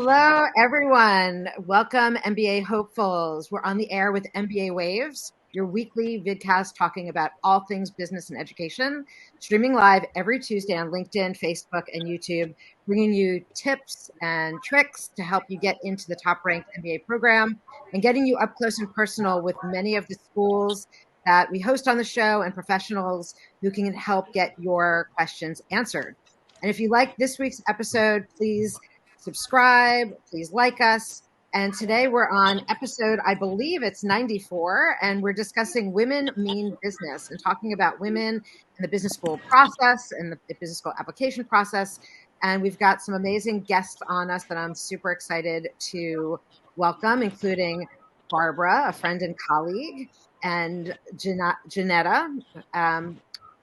Hello, everyone. Welcome, MBA hopefuls. We're on the air with MBA Waves, your weekly vidcast talking about all things business and education, streaming live every Tuesday on LinkedIn, Facebook, and YouTube, bringing you tips and tricks to help you get into the top-ranked MBA program and getting you up close and personal with many of the schools that we host on the show and professionals who can help get your questions answered. And if you like this week's episode, please subscribe, please like us. And today we're on episode, I believe it's 94, and we're discussing Women Mean Business and talking about women in the business school process and the business school application process. And we've got some amazing guests on us that I'm super excited to welcome, including Barbara, a friend and colleague, and Jeneta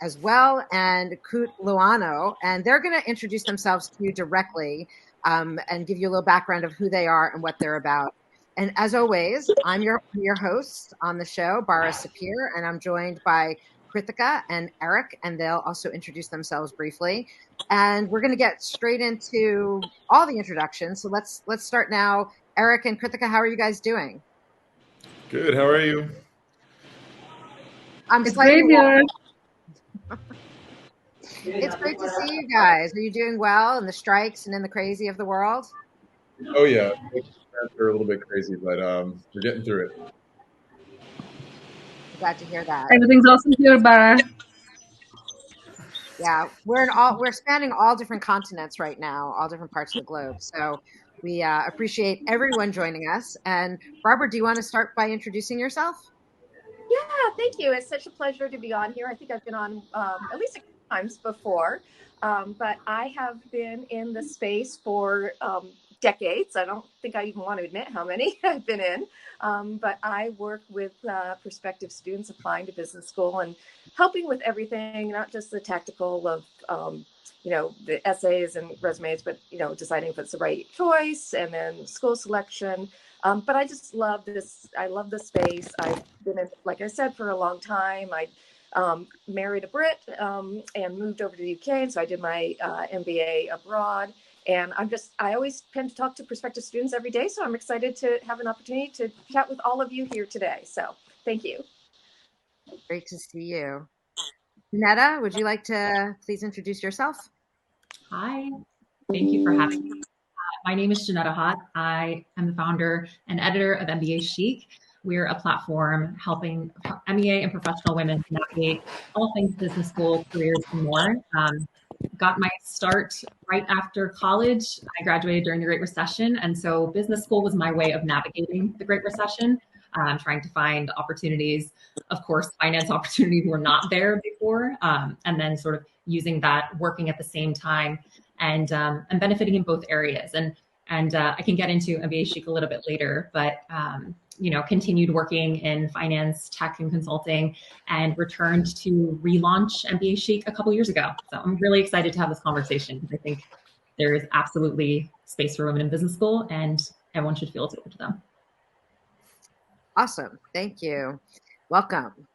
as well, and Kutloano. And they're going to introduce themselves to you directly and give you a little background of who they are and what they're about. And as always, I'm your host on the show, Bara Sapir, and I'm joined by Krithika and Eric, and they'll also introduce themselves briefly. And we're going to get straight into all the introductions. So let's start now. Eric and Krithika, how are you guys doing? Good. How are you? I'm slightly warm. It's great to see you guys. Are you doing well in the strikes and in the crazy of the world? Oh, yeah. They're a little bit crazy, but we're getting through it. I'm glad to hear that. Everything's awesome here, Bara. Yeah, we're spanning all different continents right now, all different parts of the globe. So we appreciate everyone joining us. And Barbara, do you want to start by introducing yourself? Yeah, thank you. It's such a pleasure to be on here. I think I've been on at least times before, but I have been in the space for decades. I don't think I even want to admit how many I've been in, but I work with prospective students applying to business school and helping with everything, not just the tactical of the essays and resumes, but deciding if it's the right choice and then school selection. But I just love this. I love the space. I've been in, like I said, for a long time. I married a Brit and moved over to the UK. And so I did my MBA abroad. And I always tend to talk to prospective students every day. So I'm excited to have an opportunity to chat with all of you here today. So thank you. Great to see you. Jeneta, would you like to please introduce yourself? Hi, thank you for having me. My name is Jeneta Hot. I am the founder and editor of MBAchic. We're a platform helping MBA and professional women navigate all things business school, careers, and more. Got my start right after college. I graduated during the Great Recession, and so business school was my way of navigating the Great Recession, trying to find opportunities. Of course, finance opportunities were not there before, and then sort of using that, working at the same time, and benefiting in both areas. And I can get into MBAchic a little bit later, but continued working in finance, tech, and consulting, and returned to relaunch MBAchic a couple years ago. So I'm really excited to have this conversation because I think there is absolutely space for women in business school, and everyone should feel it's open to them. Awesome. Thank you. Welcome.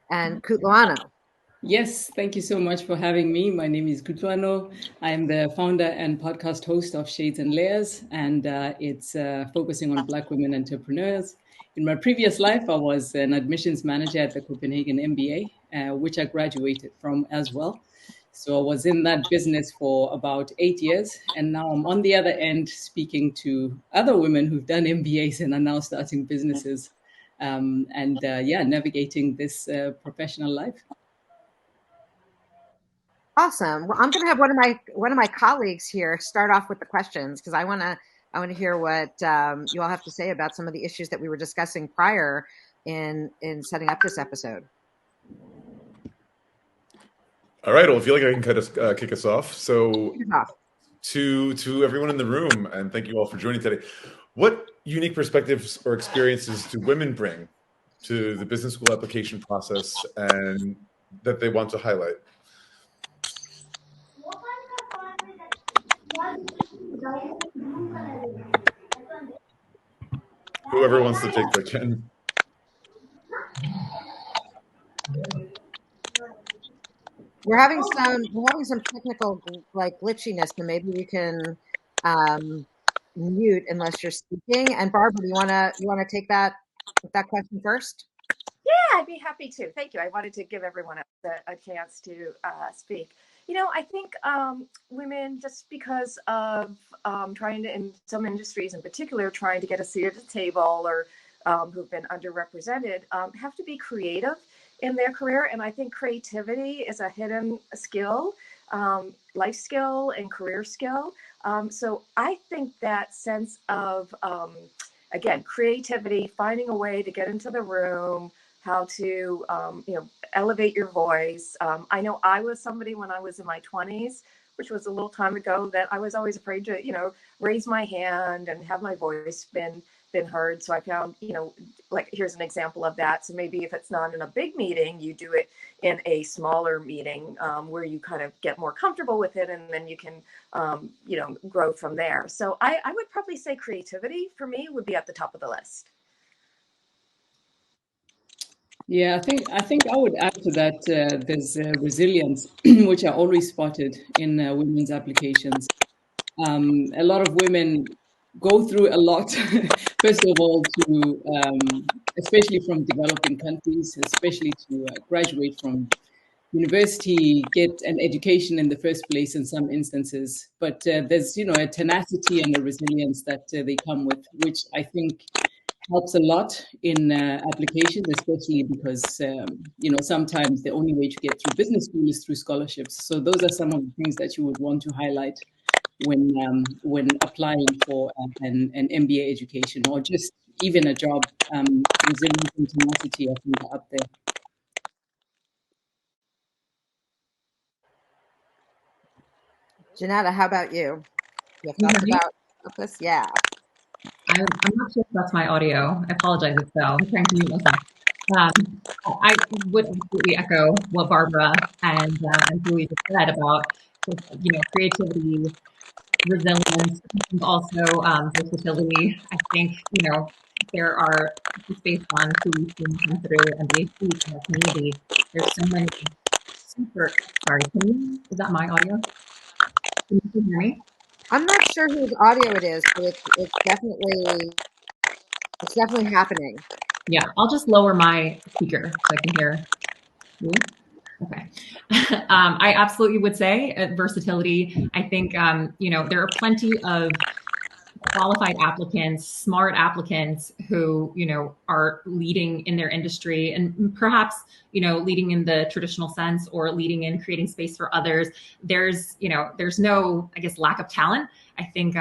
And Kutloano. Yes, thank you so much for having me. My name is Kutloano. I'm the founder and podcast host of Shades and Layers, and it's focusing on Black women entrepreneurs. In my previous life, I was an admissions manager at the Copenhagen MBA, which I graduated from as well. So I was in that business for about 8 years, and now I'm on the other end speaking to other women who've done MBAs and are now starting businesses, navigating this professional life. Awesome. Well, I'm going to have one of my colleagues here start off with the questions because I want to hear what you all have to say about some of the issues that we were discussing prior in setting up this episode. All right. Well, I feel like I can kind of kick us off. So to everyone in the room, and thank you all for joining today. What unique perspectives or experiences do women bring to the business school application process and that they want to highlight? Whoever wants to take the Ken. We're having some technical glitchiness, and maybe we can mute unless you're speaking. And Barbara, you wanna take that question first? Yeah, I'd be happy to. Thank you. I wanted to give everyone a chance to speak. I think women, just because of trying to, in some industries in particular, trying to get a seat at the table, or who've been underrepresented, have to be creative in their career. And I think creativity is a hidden skill, life skill and career skill. So I think that sense of, again, creativity, finding a way to get into the room, how to elevate your voice. I know I was somebody when I was in my 20s, which was a little time ago, that I was always afraid to raise my hand and have my voice been heard. So I found, like, here's an example of that. So maybe if it's not in a big meeting, you do it in a smaller meeting where you kind of get more comfortable with it, and then you can grow from there. So I would probably say creativity for me would be at the top of the list. Yeah, I think I would add to that. There's resilience, which I always spotted in women's applications. A lot of women go through a lot. First of all, to especially from developing countries, especially to graduate from university, get an education in the first place in some instances. But there's a tenacity and a resilience that they come with, which I think helps a lot in applications, especially because sometimes the only way to get through business school is through scholarships. So those are some of the things that you would want to highlight when applying for an MBA education, or just even a job. Resilience and tenacity, I think, are up there. Jeneta, how about you? You have thoughts about this? Yeah. I'm not sure if that's my audio. I apologize if so. I'm trying to mute myself. I would absolutely echo what Barbara and Julie just said about creativity, resilience, and also versatility. I think there are, just based on who we've seen come through MBAchic in our community, there's so many super. Sorry, is that my audio? Can you hear me? I'm not sure whose audio it is, but it's definitely happening. Yeah, I'll just lower my speaker so I can hear you. Okay. I absolutely would say versatility. I think, there are plenty of qualified applicants, smart applicants who, are leading in their industry, and perhaps, leading in the traditional sense, or leading in creating space for others. There's no, I guess, lack of talent. I think,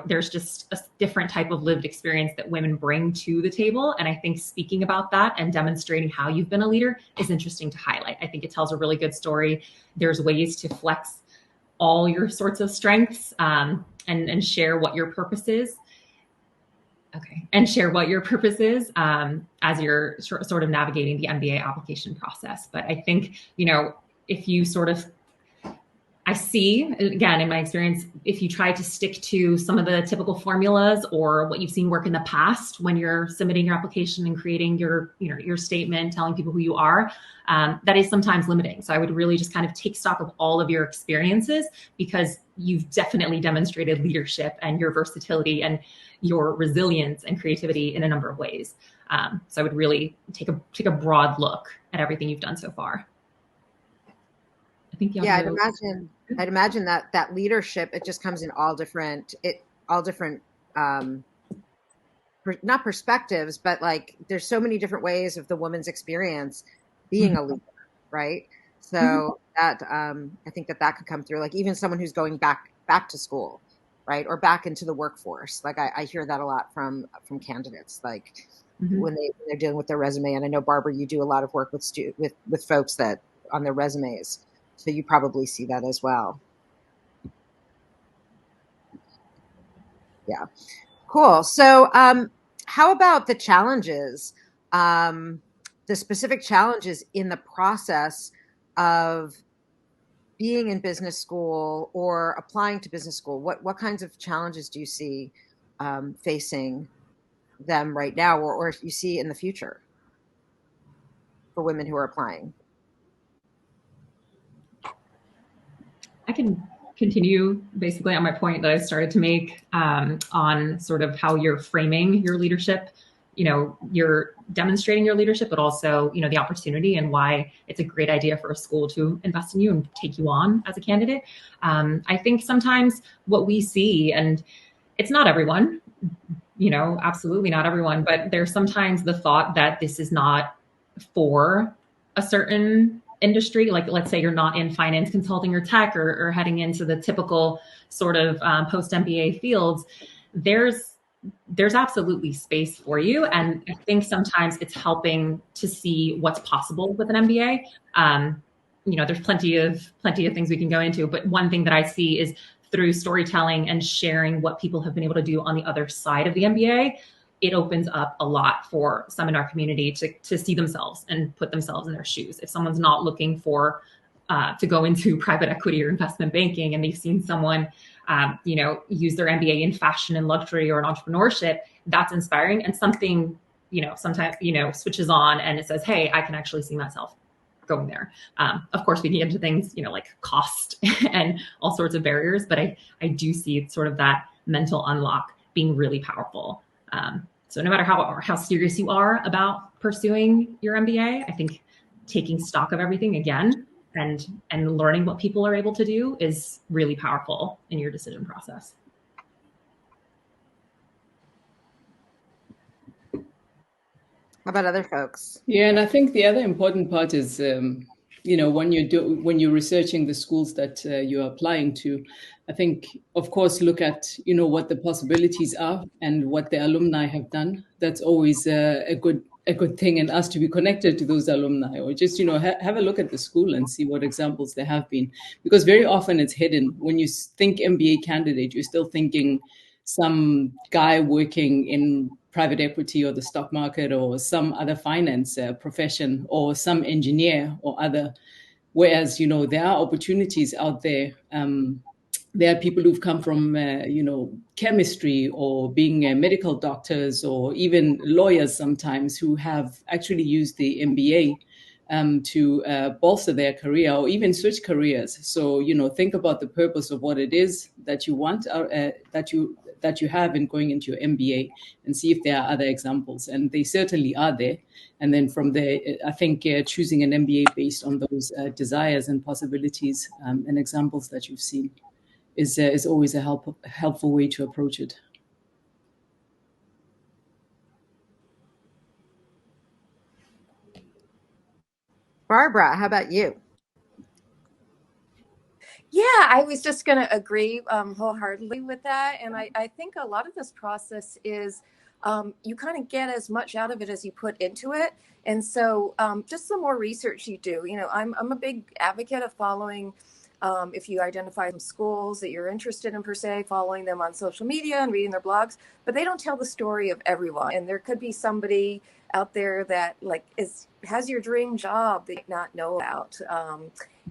there's just a different type of lived experience that women bring to the table. And I think speaking about that and demonstrating how you've been a leader is interesting to highlight. I think it tells a really good story. There's ways to flex all your sorts of strengths and share what your purpose is. Okay, and share what your purpose is as you're sort of navigating the MBA application process. But I think, if you I see, again, in my experience, if you try to stick to some of the typical formulas or what you've seen work in the past when you're submitting your application and creating your statement, telling people who you are, that is sometimes limiting. So I would really just kind of take stock of all of your experiences, because you've definitely demonstrated leadership and your versatility and your resilience and creativity in a number of ways. So I would really take a broad look at everything you've done so far. I think I'd imagine that leadership, it just comes in all different not perspectives, but like there's so many different ways of the woman's experience being a leader, right? So that I think that could come through, like even someone who's going back to school, right, or back into the workforce. Like I hear that a lot from candidates, like when they're dealing with their resume. And I know, Barbara, you do a lot of work with folks that on their resumes. So you probably see that as well. Yeah. Cool. So how about the challenges, the specific challenges in the process of being in business school or applying to business school? What kinds of challenges do you see facing them right now, or you see in the future for women who are applying? I can continue basically on my point that I started to make on sort of how you're framing your leadership. You're demonstrating your leadership, but also, the opportunity and why it's a great idea for a school to invest in you and take you on as a candidate. I think sometimes what we see, and it's not everyone, absolutely not everyone, but there's sometimes the thought that this is not for a certain industry. Like, let's say you're not in finance, consulting, or tech, or heading into the typical sort of post-MBA fields. There's absolutely space for you. And I think sometimes it's helping to see what's possible with an MBA. There's plenty of things we can go into, but one thing that I see is through storytelling and sharing what people have been able to do on the other side of the MBA, it opens up a lot for some in our community to see themselves and put themselves in their shoes. If someone's not looking for to go into private equity or investment banking, and they've seen someone use their MBA in fashion and luxury or in entrepreneurship, that's inspiring. And something, sometimes, switches on and it says, hey, I can actually see myself going there. Of course, we get into things, like cost and all sorts of barriers, but I do see sort of that mental unlock being really powerful. So no matter how serious you are about pursuing your MBA, I think taking stock of everything again and learning what people are able to do is really powerful in your decision process. How about other folks? Yeah, and I think the other important part is, when you're researching the schools that you're applying to, I think, of course, look at, what the possibilities are and what the alumni have done. That's always a good thing, and us to be connected to those alumni, or just, have a look at the school and see what examples there have been. Because very often it's hidden. When you think MBA candidate, you're still thinking some guy working in private equity or the stock market or some other finance profession or some engineer or other. Whereas, there are opportunities out there. There are people who've come from, chemistry or being medical doctors or even lawyers sometimes who have actually used the MBA to bolster their career or even switch careers. So, think about the purpose of what it is that you want, that you have in going into your MBA, and see if there are other examples. And they certainly are there. And then from there, I think choosing an MBA based on those desires and possibilities and examples that you've seen is always a helpful way to approach it. Barbara, how about you? Yeah, I was just going to agree wholeheartedly with that. And I think a lot of this process is you kind of get as much out of it as you put into it. And so just the more research you do, I'm a big advocate of following, if you identify some schools that you're interested in per se, following them on social media and reading their blogs, but they don't tell the story of everyone. And there could be somebody out there that has your dream job that you not know about.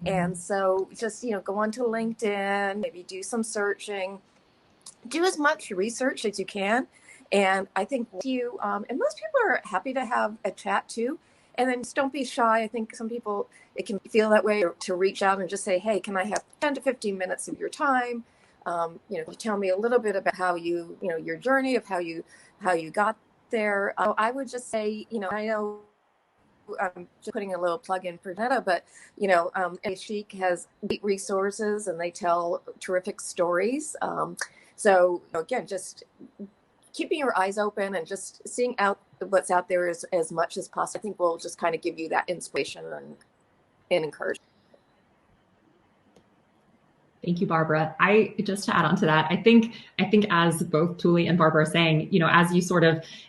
And so just, go onto LinkedIn, maybe do some searching, do as much research as you can. And I think and most people are happy to have a chat too. And then just don't be shy. I think some people, it can feel that way to reach out and just say, hey, can I have 10 to 15 minutes of your time? You tell me a little bit about how your journey of how you got there. I would just say, I know I'm just putting a little plug in for Jeneta, but MBAchic has great resources and they tell terrific stories. So again, just keeping your eyes open and just seeing out what's out there as much as possible, I think will just kind of give you that inspiration and encouragement. Thank you, Barbara. Just to add on to that, I think as both Thuli and Barbara are saying, as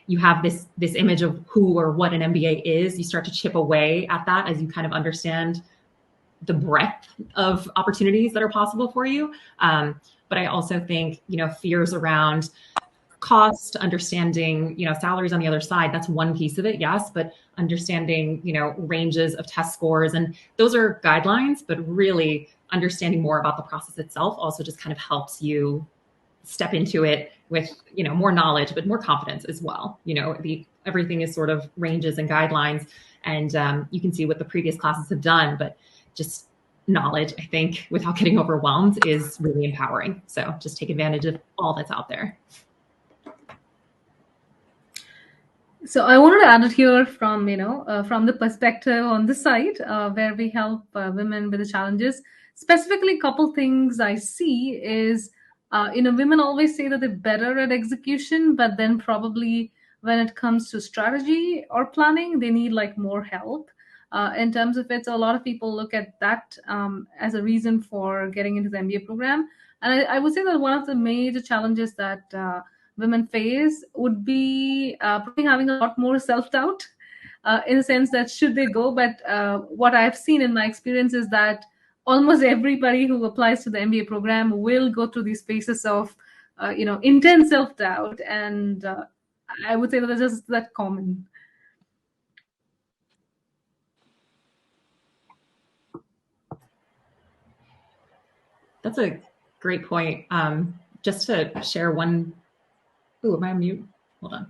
you have this image of who or what an MBA is, you start to chip away at that as you kind of understand the breadth of opportunities that are possible for you. But I also think, fears around cost, understanding, salaries on the other side, that's one piece of it, yes, but understanding, ranges of test scores, and those are guidelines, but really understanding more about the process itself also just kind of helps you step into it with, more knowledge, but more confidence as well. Everything is sort of ranges and guidelines, and you can see what the previous classes have done, but just knowledge, I think, without getting overwhelmed is really empowering. So just take advantage of all that's out there. So I wanted to add it here from, from the perspective on this side where we help women with the challenges. Specifically, a couple things I see is, women always say that they're better at execution, but then probably when it comes to strategy or planning, they need like more help. In terms of it, so a lot of people look at that as a reason for getting into the MBA program. And I would say that one of the major challenges that women face would be probably having a lot more self-doubt in the sense that should they go. But what I've seen in my experience is that almost everybody who applies to the MBA program will go through these phases of, intense self-doubt. And I would say that it's just that common. That's a great point. Just to share one. Ooh, am I on mute? Hold on.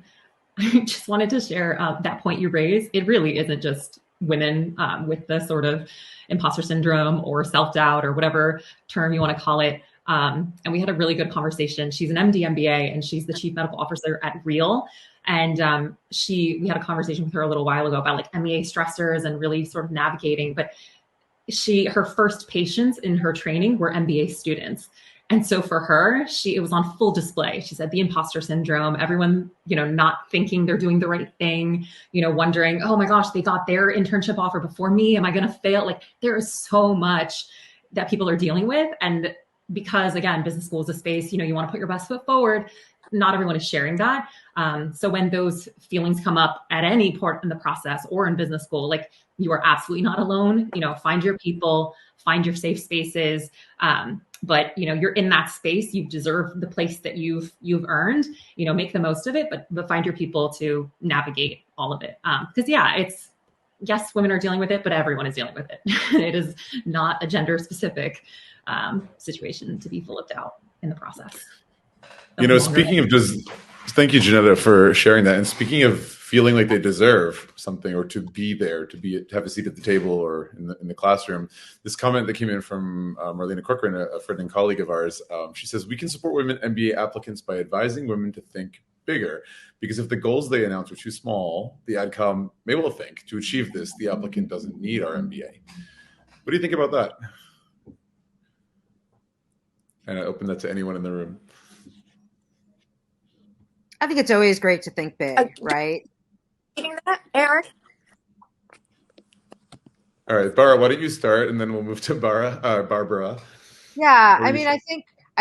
I just wanted to share that point you raised. It really isn't just women with the sort of imposter syndrome or self-doubt or whatever term you want to call it. And we had a really good conversation. She's an MD MBA and she's the chief medical officer at Real. And we had a conversation with her a little while ago about like MEA stressors and really sort of navigating. But her first patients in her training were MBA students. And so for her, it was on full display. She said the imposter syndrome, everyone, not thinking they're doing the right thing, wondering, oh my gosh, they got their internship offer before me. Am I going to fail? Like there is so much that people are dealing with. And because again, business school is a space, you want to put your best foot forward. Not everyone is sharing that. So when those feelings come up at any part in the process or in business school, like you are absolutely not alone. Find your people, find your safe spaces. But you're in that space. You deserve the place that you've earned. Make the most of it, but find your people to navigate all of it. Because yes, women are dealing with it, but everyone is dealing with it. It is not a gender specific situation to be full of doubt in the process. Speaking of thank you, Jeneta, for sharing that. And speaking of feeling like they deserve something or to be there, to have a seat at the table or in the classroom, this comment that came in from Marlena Corcoran, a friend and colleague of ours, she says, we can support women MBA applicants by advising women to think bigger, because if the goals they announce are too small, the AdCom may well think to achieve this, the applicant doesn't need our MBA. What do you think about that? And I open that to anyone in the room. I think it's always great to think big, right? That, Eric? All right, Bara, why don't you start, and then we'll move to Barbara. Yeah, I mean, I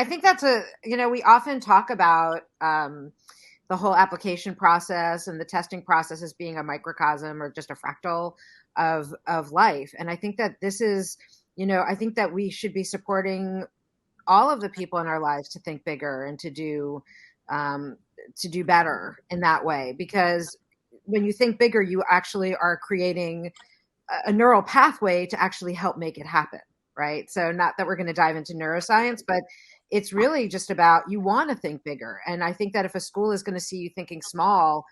think that's we often talk about the whole application process and the testing process as being a microcosm or just a fractal of life. And I think that this is, I think that we should be supporting all of the people in our lives to think bigger and to do better in that way, because when you think bigger, you actually are creating a neural pathway to actually help make it happen, right? So not that we're going to dive into neuroscience, but it's really just about you want to think bigger. And I think that if a school is going to see you thinking small,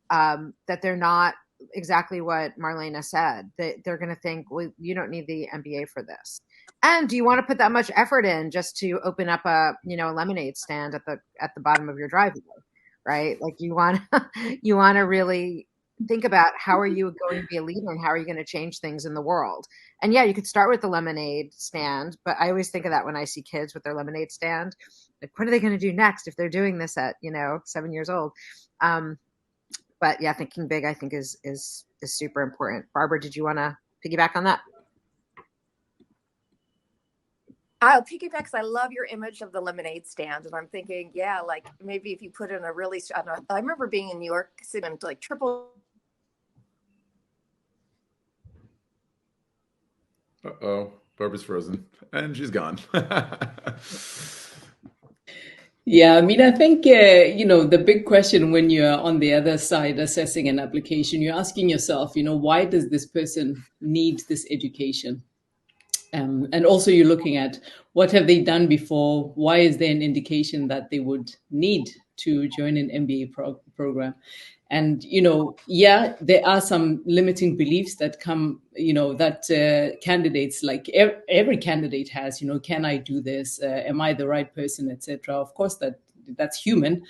that they're not exactly what Marlena said. They're going to think, well, you don't need the MBA for this. And do you want to put that much effort in just to open up a lemonade stand at the bottom of your driveway, right? Like you want to really think about how are you going to be a leader and how are you going to change things in the world. And yeah, you could start with the lemonade stand, but I always think of that when I see kids with their lemonade stand. Like, what are they going to do next if they're doing this at 7 years old? But yeah, thinking big, I think is super important. Barbara, did you want to piggyback on that? I'll piggyback because I love your image of the lemonade stand. And I'm thinking, yeah, like maybe if you put in a really, I remember being in New York City and like triple. Uh-oh, Barbara's frozen and she's gone. Yeah, I mean, I think, the big question when you're on the other side assessing an application, you're asking yourself, why does this person need this education? And also you're looking at what have they done before? Why is there an indication that they would need to join an MBA program? And, yeah, there are some limiting beliefs that come, that candidates, like every candidate has, can I do this? Am I the right person, etc. Of course, that's human.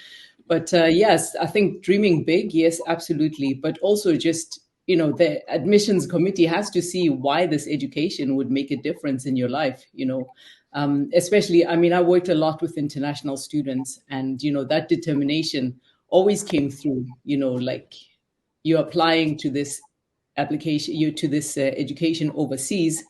But yes, I think dreaming big, yes, absolutely. But also just, the admissions committee has to see why this education would make a difference in your life, especially, I worked a lot with international students, and, that determination always came through, like you're applying to this application, to this education overseas.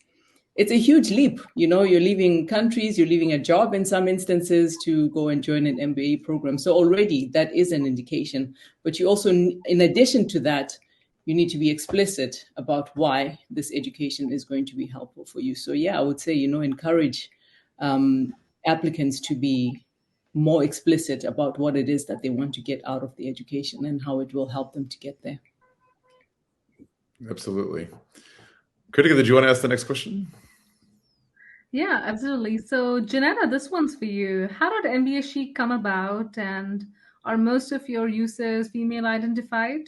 It's a huge leap. You're leaving countries, you're leaving a job in some instances to go and join an MBA program. So already that is an indication. But you also, in addition to that, you need to be explicit about why this education is going to be helpful for you. So yeah, I would say, encourage applicants to be more explicit about what it is that they want to get out of the education and how it will help them to get there. Absolutely. Krithika, did you want to ask the next question? Yeah, absolutely. So Jeneta, this one's for you. How did MBAchic come about, and are most of your users female identified?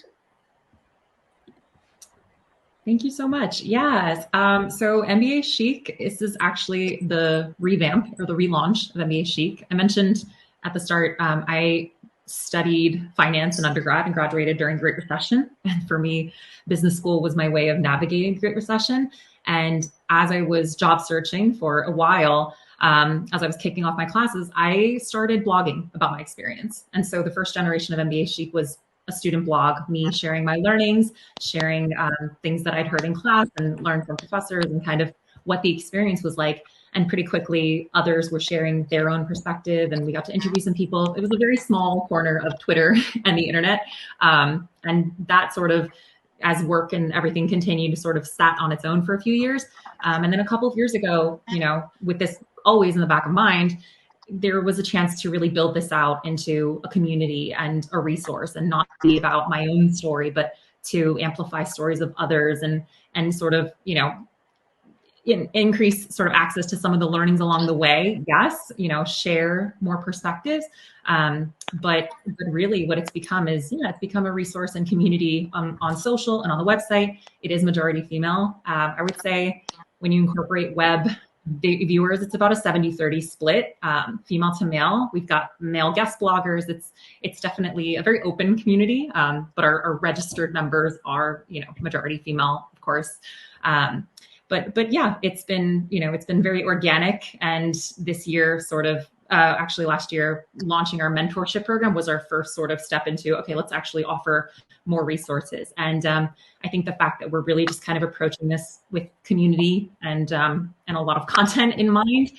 Thank you so much. Yes. So MBAchic, this is actually the revamp or the relaunch of MBAchic. I mentioned at the start, I studied finance in undergrad and graduated during the Great Recession. And for me, business school was my way of navigating the Great Recession. And as I was job searching for a while, as I was kicking off my classes, I started blogging about my experience. And so the first generation of MBAchic was a student blog, me sharing my learnings, sharing things that I'd heard in class and learned from professors and kind of what the experience was like. And pretty quickly, others were sharing their own perspective, and we got to interview some people. It was a very small corner of Twitter and the internet. And that sort of, as work and everything continued, to sort of sat on its own for a few years. And then a couple of years ago, with this always in the back of mind, there was a chance to really build this out into a community and a resource, and not be about my own story, but to amplify stories of others and sort of, increase sort of access to some of the learnings along the way. Yes, share more perspectives. But really what it's become is, it's become a resource and community on social and on the website. It is majority female. I would say when you incorporate web viewers, it's about a 70-30 split, female to male. We've got male guest bloggers. It's definitely a very open community, but our registered members are, majority female, of course. But yeah, it's been very organic. And this year, sort of, actually last year, launching our mentorship program was our first sort of step into, okay, let's actually offer more resources. And I think the fact that we're really just kind of approaching this with community and a lot of content in mind,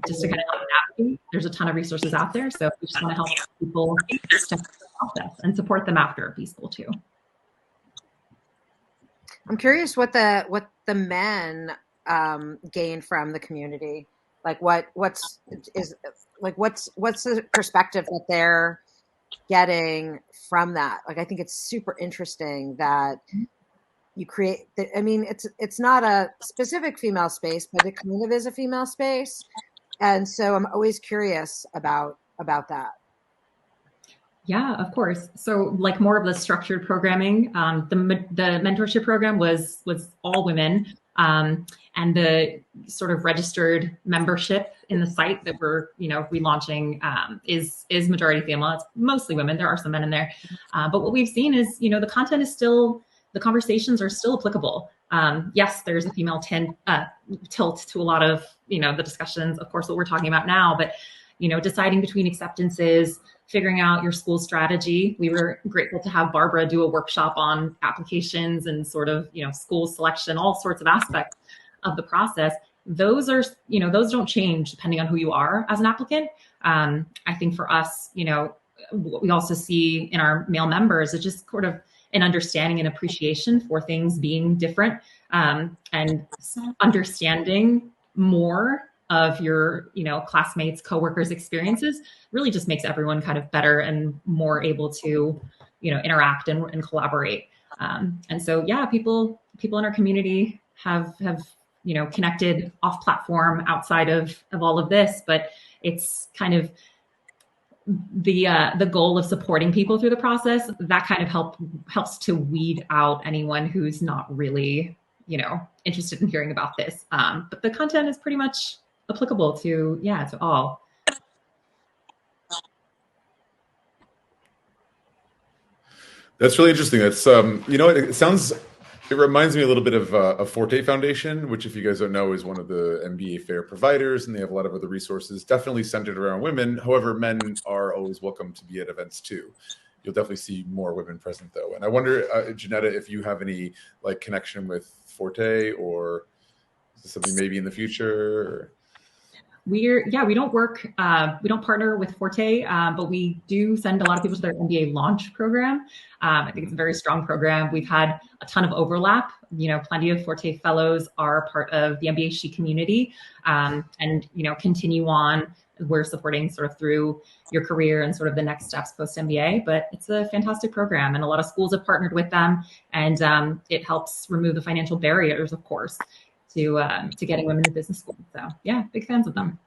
just to kind of help navigate. There's a ton of resources out there. So we just want to help people step through the process and support them after B-School too. I'm curious what the men gain from the community. Like what's the perspective that they're getting from that? Like, I think it's super interesting that you create. It's not a specific female space, but it kind of is a female space, and so I'm always curious about that. Yeah, of course. So like more of the structured programming, the mentorship program was all women. And the sort of registered membership in the site that we're, relaunching is majority female. It's mostly women. There are some men in there. But what we've seen is, the content is still, the conversations are still applicable. Yes, there's a female tilt to a lot of, the discussions, of course, what we're talking about now, but, deciding between acceptances, figuring out your school strategy. We were grateful to have Barbara do a workshop on applications and sort of, school selection, all sorts of aspects of the process. Those are, those don't change depending on who you are as an applicant. I think for us, what we also see in our male members is just sort of an understanding and appreciation for things being different, and understanding more of your, classmates, coworkers' experiences really just makes everyone kind of better and more able to, interact and collaborate. And so, yeah, people in our community have connected off platform outside of all of this, but it's kind of the goal of supporting people through the process, that kind of helps to weed out anyone who's not really, interested in hearing about this. But the content is pretty much applicable to all. That's really interesting. That's it reminds me a little bit of Forte Foundation, which, if you guys don't know, is one of the MBA fair providers, and they have a lot of other resources, definitely centered around women. However, men are always welcome to be at events too. You'll definitely see more women present, though. And I wonder, Jeneta, if you have any connection with Forte, or is this something maybe in the future? We don't partner with Forte, but we do send a lot of people to their MBA launch program. I think it's a very strong program. We've had a ton of overlap. Plenty of Forte fellows are part of the MBAchic community, and continue on. We're supporting sort of through your career and sort of the next steps post MBA. But it's a fantastic program, and a lot of schools have partnered with them, and it helps remove the financial barriers, of course, to getting women to business school. So yeah, big fans of them.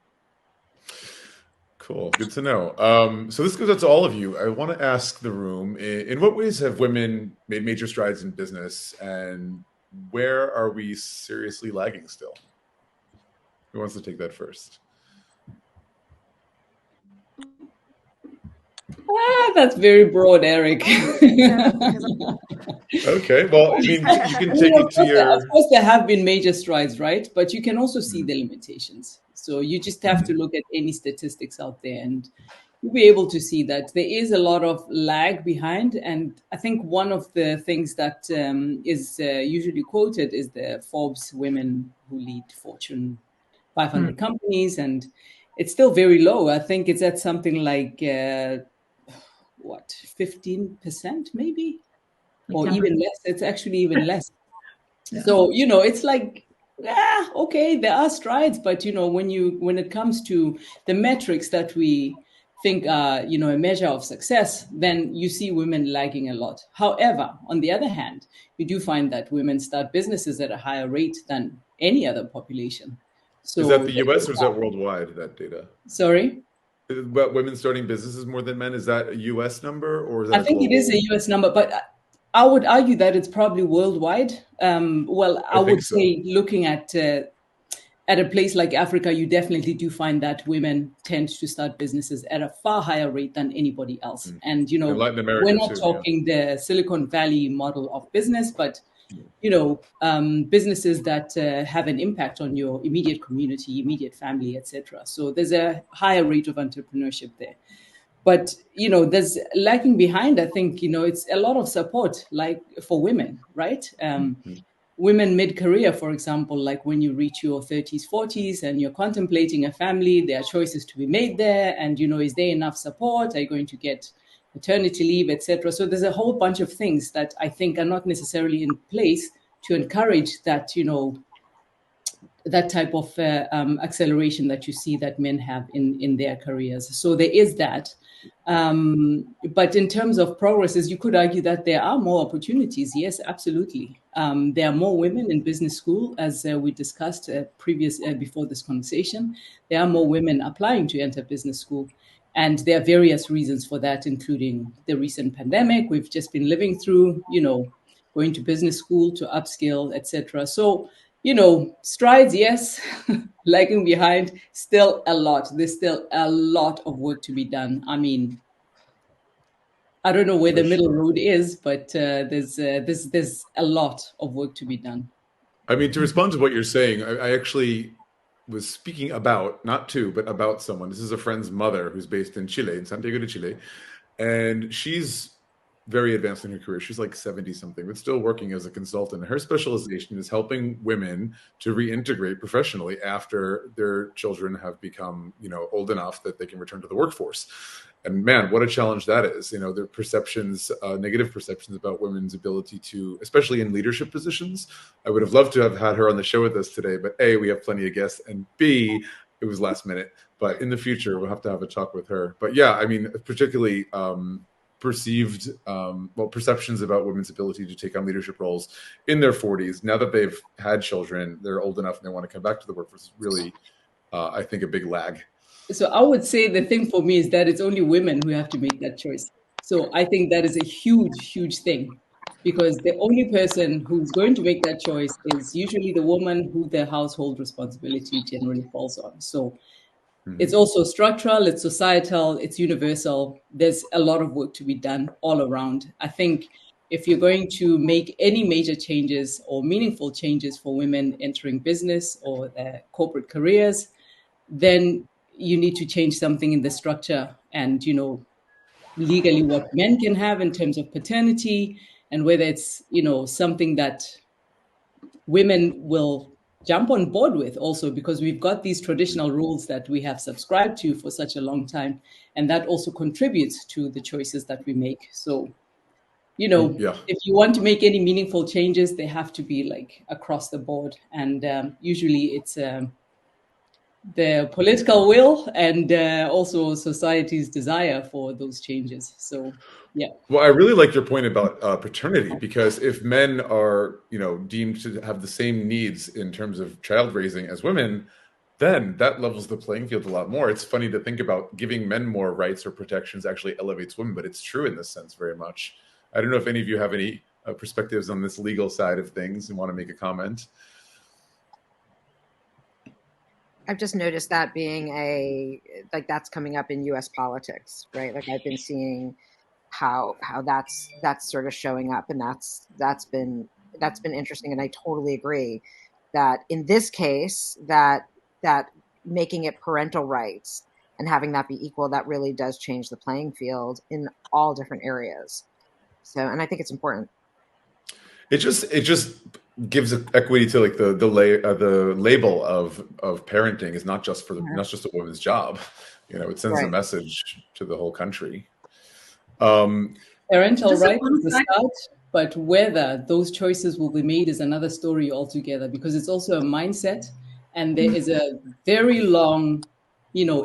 Cool. Good to know. So this goes out to all of you. I want to ask the room, in what ways have women made major strides in business, and where are we seriously lagging still? Who wants to take that first? That's very broad, Eric. Okay, well, I mean, you can take it to your... Of course, there have been major strides, right? But you can also see the limitations. So you just have to look at any statistics out there, and you'll be able to see that there is a lot of lag behind. And I think one of the things that is usually quoted is the Forbes women who lead Fortune 500 companies, and it's still very low. I think it's at something like 15% maybe, or even less. It's actually even less. Yeah. So it's like, okay, there are strides, but when it comes to the metrics that we think are a measure of success, then you see women lagging a lot. However, on the other hand, you do find that women start businesses at a higher rate than any other population. So is that the US or is that worldwide, that data? Sorry? About women starting businesses more than men, is that a US number, or is that I think it is a US number, but I would argue that it's probably worldwide. I would say looking at a place like Africa, you definitely do find that women tend to start businesses at a far higher rate than anybody else. And, Latin America we're not talking the Silicon Valley model of business, but businesses that have an impact on your immediate community, immediate family, etc. So there's a higher rate of entrepreneurship there. But, there's lacking behind, I think, it's a lot of support, like for women, right? Women mid-career, for example, like when you reach your 30s, 40s, and you're contemplating a family, there are choices to be made there. And, is there enough support? Are you going to get maternity leave, etc.? So there's a whole bunch of things that I think are not necessarily in place to encourage that, that type of acceleration that you see that men have in their careers. So there is that. But in terms of progresses, you could argue that there are more opportunities. Yes, absolutely. There are more women in business school, as we discussed before this conversation. There are more women applying to enter business school. And there are various reasons for that, including the recent pandemic we've just been living through, going to business school to upskill, etc. So, strides, yes, lagging behind, still a lot. There's still a lot of work to be done. I mean, I don't know where the middle road is, but there's a lot of work to be done. I mean, to respond to what you're saying, I actually was speaking about, not to, but about someone. This is a friend's mother who's based in Chile, in Santiago de Chile. And she's very advanced in her career. She's like 70 something, but still working as a consultant. Her specialization is helping women to reintegrate professionally after their children have become, old enough that they can return to the workforce. And man, what a challenge that is. There are perceptions, negative perceptions about women's ability to, especially in leadership positions. I would have loved to have had her on the show with us today, but A, we have plenty of guests, and B, it was last minute. But in the future, we'll have to have a talk with her. But yeah, I mean, particularly perceived perceptions about women's ability to take on leadership roles in their 40s. Now that they've had children, they're old enough and they want to come back to the workforce. Is really, I think, a big lag. So I would say the thing for me is that it's only women who have to make that choice. So I think that is a huge, huge thing, because the only person who's going to make that choice is usually the woman who the household responsibility generally falls on. So it's also structural, it's societal, it's universal. There's a lot of work to be done all around. I think if you're going to make any major changes or meaningful changes for women entering business or their corporate careers, then you need to change something in the structure and, legally what men can have in terms of paternity, and whether it's, something that women will jump on board with also, because we've got these traditional rules that we have subscribed to for such a long time. And that also contributes to the choices that we make. So, if you want to make any meaningful changes, they have to be like across the board. And usually it's the political will and also society's desire for those changes. So, yeah. Well, I really like your point about paternity, because if men are, deemed to have the same needs in terms of child raising as women, then that levels the playing field a lot more. It's funny to think about giving men more rights or protections actually elevates women, but it's true in this sense very much. I don't know if any of you have any perspectives on this legal side of things and want to make a comment. I've just noticed that being that's coming up in U.S. politics, right? Like I've been seeing how that's sort of showing up, and that's been interesting. And I totally agree that in this case, that making it parental rights and having that be equal, that really does change the playing field in all different areas. So, and I think it's important. It just gives equity to like the label of parenting is not just a woman's job. It sends a message to the whole country. Parental rights is the start, but whether those choices will be made is another story altogether, because it's also a mindset, and there is a very long,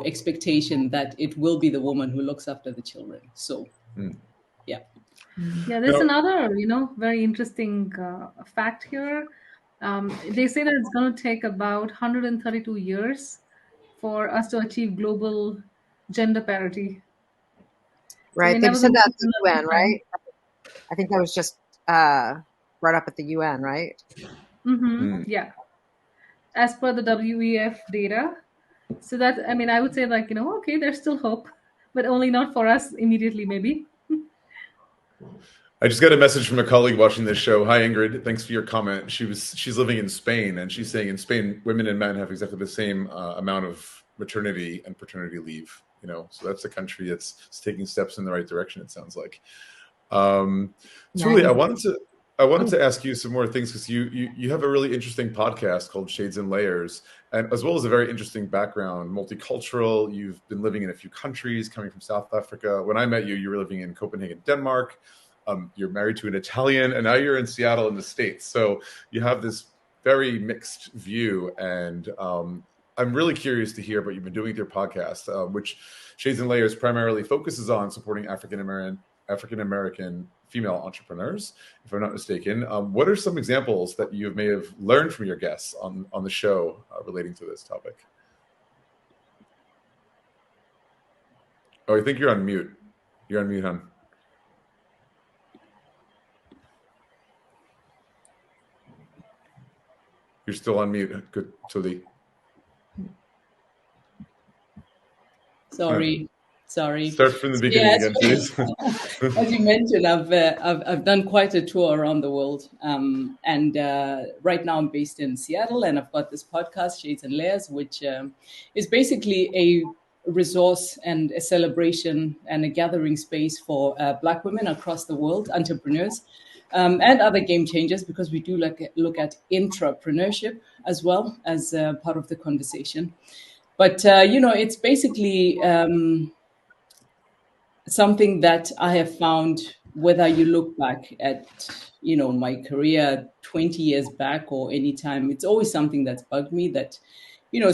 expectation that it will be the woman who looks after the children. So, yeah. Yeah, there's another, very interesting fact here. They say that it's going to take about 132 years for us to achieve global gender parity. Right. They've said that at the UN, right? I think that was just brought up at the UN, right? Yeah. As per the WEF data. So that, I would say okay, there's still hope, but only not for us immediately, maybe. I just got a message from a colleague watching this show. Hi, Ingrid. Thanks for your comment. She's living in Spain, and she's saying in Spain, women and men have exactly the same amount of maternity and paternity leave. So that's a country that's taking steps in the right direction, it sounds like. Thuli, I wanted to ask you some more things, because you have a really interesting podcast called Shades and Layers, and as well as a very interesting background, multicultural. You've been living in a few countries, coming from South Africa. When I met you, you were living in Copenhagen, Denmark. You're married to an Italian, and now you're in Seattle in the States. So you have this very mixed view, and I'm really curious to hear what you've been doing with your podcast, which Shades and Layers primarily focuses on supporting African American female entrepreneurs, if I'm not mistaken. What are some examples that you may have learned from your guests on the show relating to this topic? Oh, I think you're on mute. You're on mute, hon. You're still on mute. Good, Thuli. Sorry. Start from the beginning again, please. As you mentioned, I've done quite a tour around the world, and right now I'm based in Seattle, and I've got this podcast, Shades and Layers, which is basically a resource and a celebration and a gathering space for Black women across the world, entrepreneurs, and other game changers, because we do look at intrapreneurship as well as part of the conversation. But, it's basically something that I have found, whether you look back at, my career 20 years back or any time, it's always something that's bugged me, that,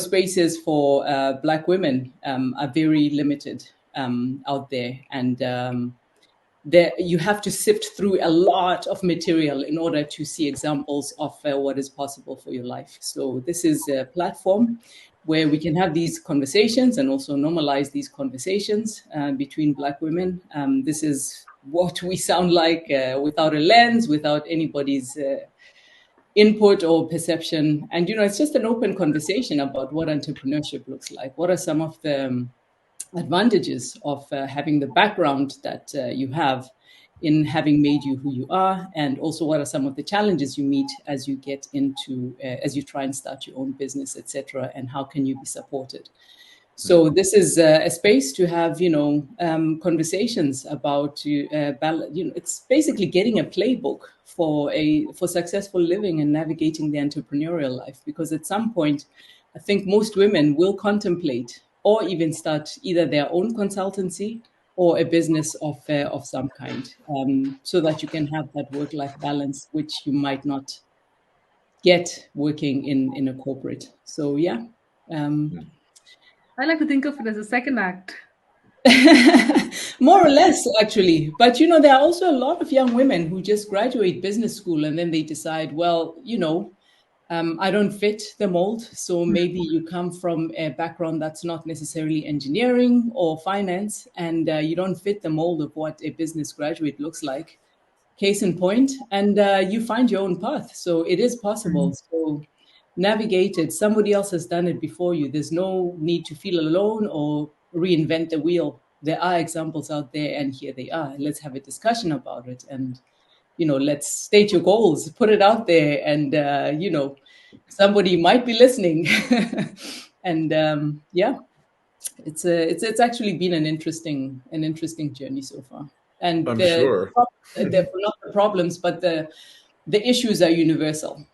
spaces for Black women are very limited out there. And you have to sift through a lot of material in order to see examples of what is possible for your life. So this is a platform where we can have these conversations and also normalize these conversations between Black women. This is what we sound like without a lens, without anybody's input or perception. And, it's just an open conversation about what entrepreneurship looks like. What are some of the advantages of having the background that you have in having made you who you are, and also what are some of the challenges you meet as you get into as you try and start your own business, etc., and how can you be supported. So this is a space to have conversations about it's basically getting a playbook for successful living and navigating the entrepreneurial life, because at some point I think most women will contemplate or even start either their own consultancy or a business of some kind, so that you can have that work-life balance, which you might not get working in a corporate. So yeah. I like to think of it as a second act. More or less, actually. But, there are also a lot of young women who just graduate business school and then they decide, well, I don't fit the mold. So maybe you come from a background that's not necessarily engineering or finance, and you don't fit the mold of what a business graduate looks like. Case in point, and you find your own path. So it is possible. So navigate it. Somebody else has done it before you. There's no need to feel alone or reinvent the wheel. There are examples out there, and here they are. Let's have a discussion about it. And let's state your goals, put it out there, and somebody might be listening. And it's actually been an interesting journey so far. And I'm sure they're not the problems, but the issues are universal.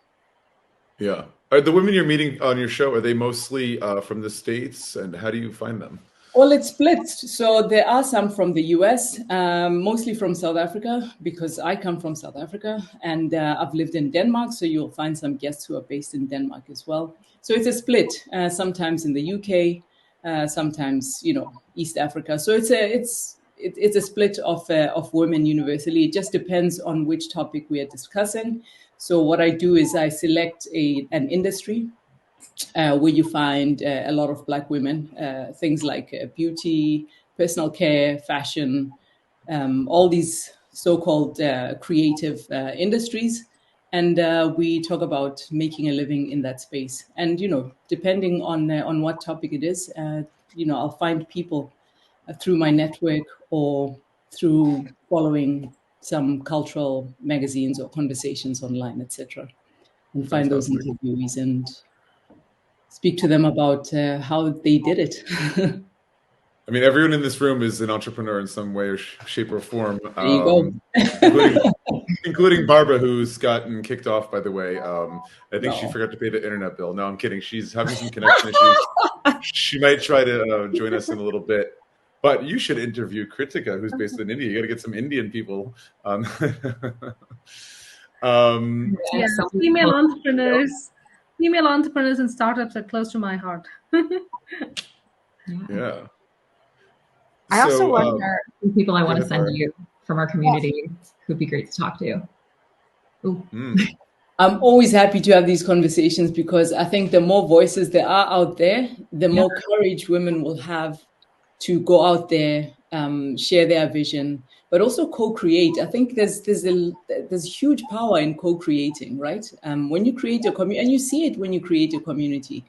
Yeah. Are the women you're meeting on your show, are they mostly from the States, and how do you find them? Well, it's split. So there are some from the US, mostly from South Africa, because I come from South Africa, and I've lived in Denmark. So you'll find some guests who are based in Denmark as well. So it's a split, sometimes in the UK, sometimes, East Africa. So it's a split of women universally. It just depends on which topic we are discussing. So what I do is I select an industry where you find a lot of Black women, things like beauty, personal care, fashion, all these so-called creative industries. And we talk about making a living in that space. And, depending on what topic it is, I'll find people through my network or through following some cultural magazines or conversations online, etc., and find those interviewees and speak to them about how they did it. I mean, everyone in this room is an entrepreneur in some way or shape or form. There you go. including Barbara, who's gotten kicked off, by the way. I think she forgot to pay the internet bill. No, I'm kidding. She's having some connection issues. She might try to join us in a little bit. But you should interview Krithika, who's based in India. You got to get some Indian people. Female entrepreneurs and startups are close to my heart. Yeah. I also wonder people I want to send you from our community who'd be great to talk to. I'm always happy to have these conversations, because I think the more voices there are out there, the more courage women will have to go out there, share their vision, but also co-create. I think there's huge power in co-creating, right? When you create a community, and you see it when you create a community,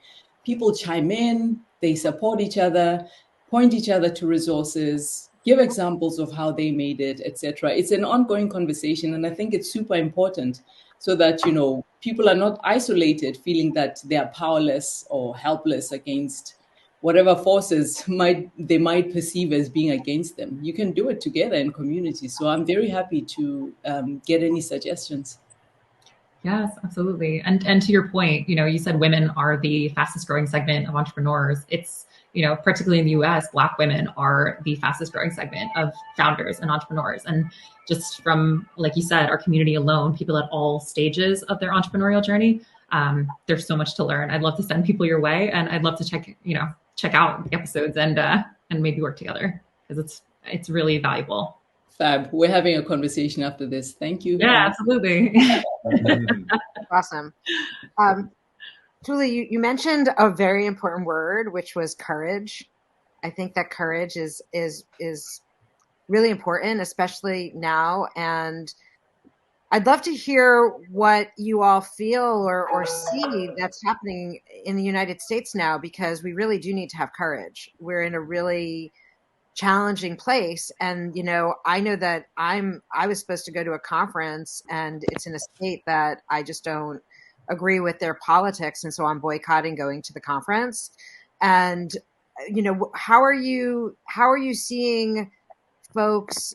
people chime in, they support each other, point each other to resources, give examples of how they made it, etc. It's an ongoing conversation, and I think it's super important so that, people are not isolated, feeling that they are powerless or helpless against whatever forces they might perceive as being against them. You can do it together in community. So I'm very happy to get any suggestions. Yes, absolutely. And to your point, you said women are the fastest growing segment of entrepreneurs. It's, particularly in the US, Black women are the fastest growing segment of founders and entrepreneurs. And just from, like you said, our community alone, people at all stages of their entrepreneurial journey, there's so much to learn. I'd love to send people your way, and I'd love to check out the episodes and maybe work together, because it's really valuable. Fab. We're having a conversation after this. Thank you. Yeah, absolutely. Awesome. Thuli, you mentioned a very important word, which was courage. I think that courage is really important, especially now. And I'd love to hear what you all feel or see that's happening in the United States now, because we really do need to have courage. We're in a really challenging place. And, I know that I was supposed to go to a conference, and it's in a state that I just don't agree with their politics. And so I'm boycotting going to the conference. And, how are you seeing folks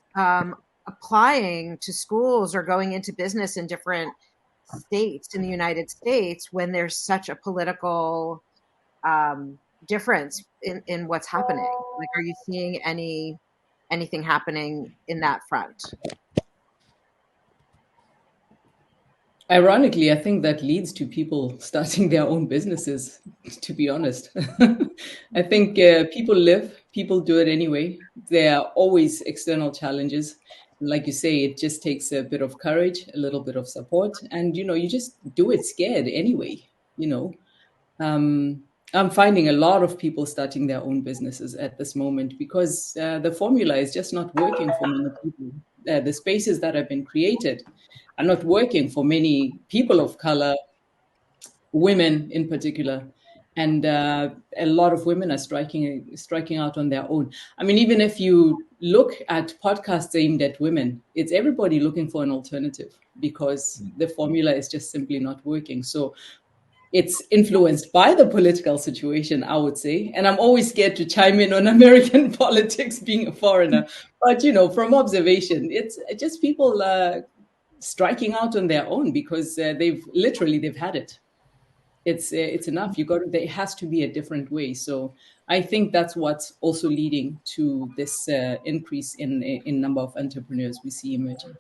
applying to schools or going into business in different states in the United States when there's such a political difference in what's happening? Like, are you seeing anything happening in that front? Ironically, I think that leads to people starting their own businesses, to be honest. I think people do it anyway. There are always external challenges. Like you say, it just takes a bit of courage, a little bit of support, and, you just do it scared anyway, I'm finding a lot of people starting their own businesses at this moment because the formula is just not working for many people. The spaces that have been created are not working for many people of color, women in particular. And a lot of women are striking out on their own. I mean, even if you look at podcasts aimed at women, it's everybody looking for an alternative because the formula is just simply not working. So it's influenced by the political situation, I would say. And I'm always scared to chime in on American politics being a foreigner. But, from observation, it's just people striking out on their own because they've had it. It's enough. There has to be a different way. So I think that's what's also leading to this increase in number of entrepreneurs we see emerging.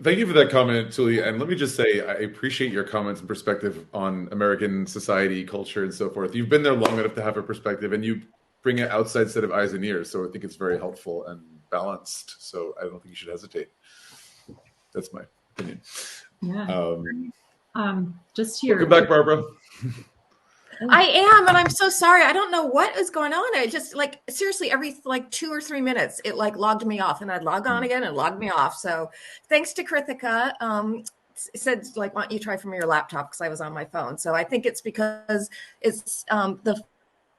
Thank you for that comment, Thuli. And let me just say, I appreciate your comments and perspective on American society, culture, and so forth. You've been there long enough to have a perspective, and you bring an outside set of eyes and ears. So I think it's very helpful and balanced. So I don't think you should hesitate. That's my opinion. Yeah. Just here. Welcome back, Barbara. I am, and I'm so sorry. I don't know what is going on. I just seriously, every 2 or 3 minutes, it logged me off, and I'd log on again and log me off. So thanks to Krithika, said why don't you try from your laptop, because I was on my phone. So I think it's because it's the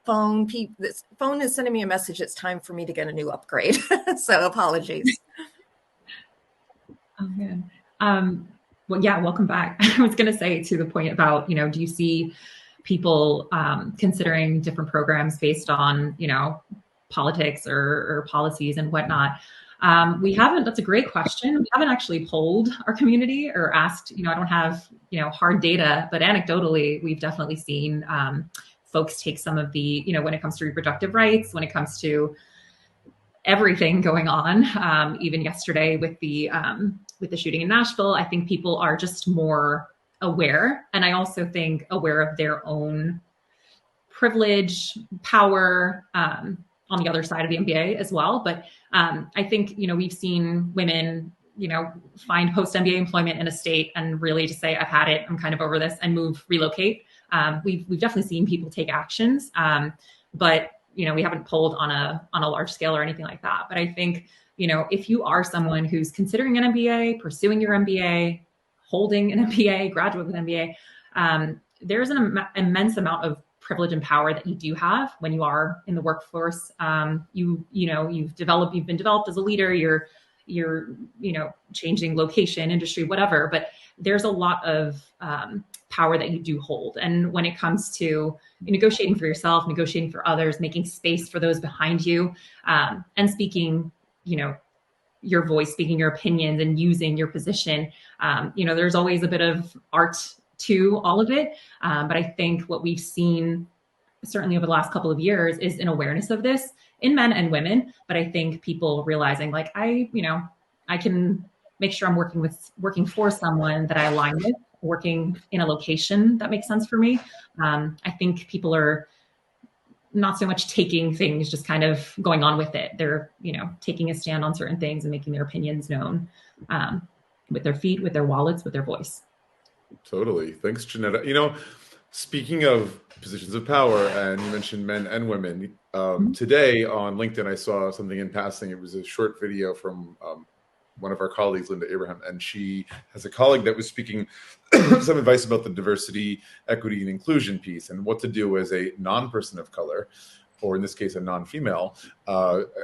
phone. This phone is sending me a message. It's time for me to get a new upgrade. So apologies. Oh, good. Well, yeah, welcome back. I was going to say, to the point about, do you see people considering different programs based on, politics or policies and whatnot? We haven't. That's a great question. We haven't actually polled our community or asked, I don't have, hard data, but anecdotally, we've definitely seen folks take some of the, when it comes to reproductive rights, when it comes to everything going on, even yesterday with the shooting in Nashville, I think people are just more aware. And I also think aware of their own privilege, power, on the other side of the MBA as well. But I think, we've seen women, find post-MBA employment in a state and really just say, I've had it, I'm kind of over this, and relocate. We've definitely seen people take actions, but we haven't polled on a large scale or anything like that. But I think, if you are someone who's considering an MBA, pursuing your MBA, holding an MBA, graduate with an MBA, there's an immense amount of privilege and power that you do have when you are in the workforce. You've been developed as a leader. You're changing location, industry, whatever. But there's a lot of power that you do hold. And when it comes to negotiating for yourself, negotiating for others, making space for those behind you, and speaking, your voice, speaking your opinions and using your position, there's always a bit of art to all of it. But I think what we've seen certainly over the last couple of years is an awareness of this in men and women. But I think people realizing I can make sure I'm working for someone that I align with, working in a location that makes sense for me. I think people are not so much taking things, just kind of going on with it. They're, taking a stand on certain things and making their opinions known, with their feet, with their wallets, with their voice. Totally. Thanks, Jeneta. Speaking of positions of power, and you mentioned men and women, today on LinkedIn, I saw something in passing. It was a short video from one of our colleagues, Linda Abraham, and she has a colleague that was speaking some advice about the diversity, equity, and inclusion piece and what to do as a non-person of color, or in this case, a non-female,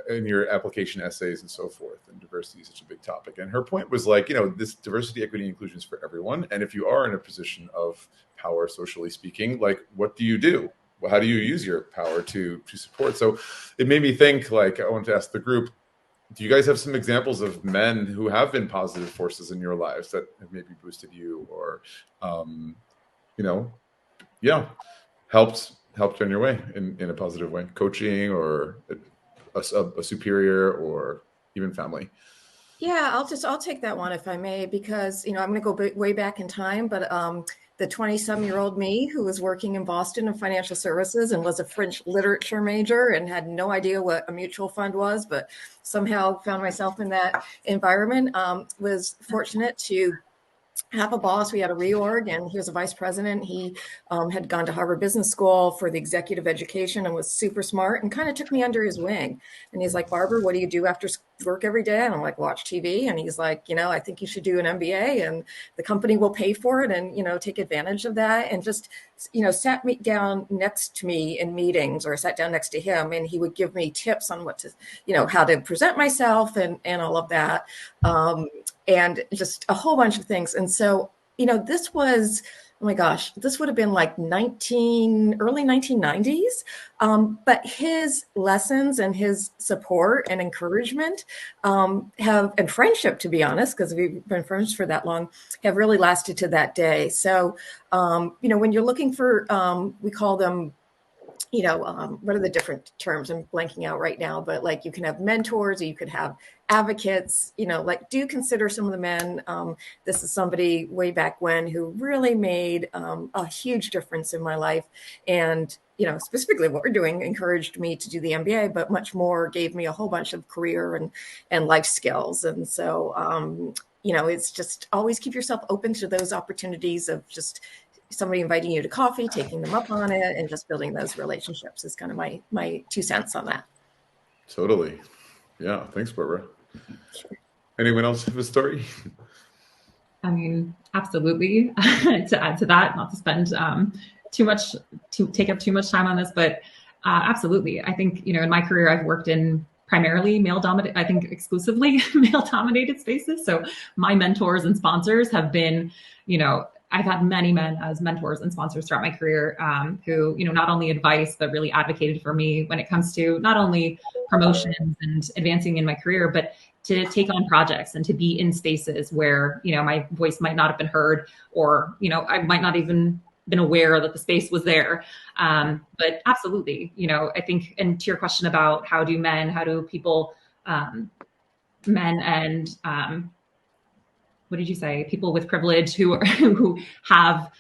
in your application essays and so forth. And diversity is such a big topic. And her point was like, this diversity, equity, and inclusion is for everyone. And if you are in a position of power, socially speaking, like, what do you do? How do you use your power to support? So it made me think, like, I wanted to ask the group, do you guys have some examples of men who have been positive forces in your lives that have maybe boosted you or, helped on your way in a positive way, coaching or a superior or even family? Yeah, I'll take that one if I may, because, I'm going to go way back in time, but the 27-year-old me who was working in Boston in financial services and was a French literature major and had no idea what a mutual fund was, but somehow found myself in that environment, was fortunate to have a boss. We had a reorg, and he was a vice president. He had gone to Harvard Business School for the executive education and was super smart and kind of took me under his wing. And he's like, Barbara, what do you do after work every day? And I'm like, watch TV. And he's like, I think you should do an MBA and the company will pay for it and, take advantage of that. And just, sat me down next to me in meetings, or sat down next to him, and he would give me tips on what to, how to present myself and all of that. And just a whole bunch of things. And so, this was, oh my gosh, this would have been like early 1990s. But his lessons and his support and encouragement and friendship, to be honest, because we've been friends for that long, have really lasted to that day. So, when you're looking for, we call them, what are the different terms? I'm blanking out right now, but like you can have mentors or you could have advocates, do consider some of the men. This is somebody way back when who really made a huge difference in my life. And, specifically what we're doing encouraged me to do the MBA, but much more gave me a whole bunch of career and life skills. And so, it's just always keep yourself open to those opportunities of just somebody inviting you to coffee, taking them up on it, and just building those relationships is kind of my 2 cents on that. Totally. Yeah. Thanks, Barbara. Sure. Anyone else have a story? I mean, absolutely. To add to that, not to spend to take up too much time on this, but absolutely. I think, in my career, I've worked in primarily male-dominated, I think exclusively male-dominated spaces. So my mentors and sponsors have been, I've had many men as mentors and sponsors throughout my career who, not only advice, but really advocated for me when it comes to not only promotions and advancing in my career, but to take on projects and to be in spaces where, my voice might not have been heard, or, I might not even been aware that the space was there. But absolutely, I think, and to your question about how do people, men and, what did you say? People with privilege who have,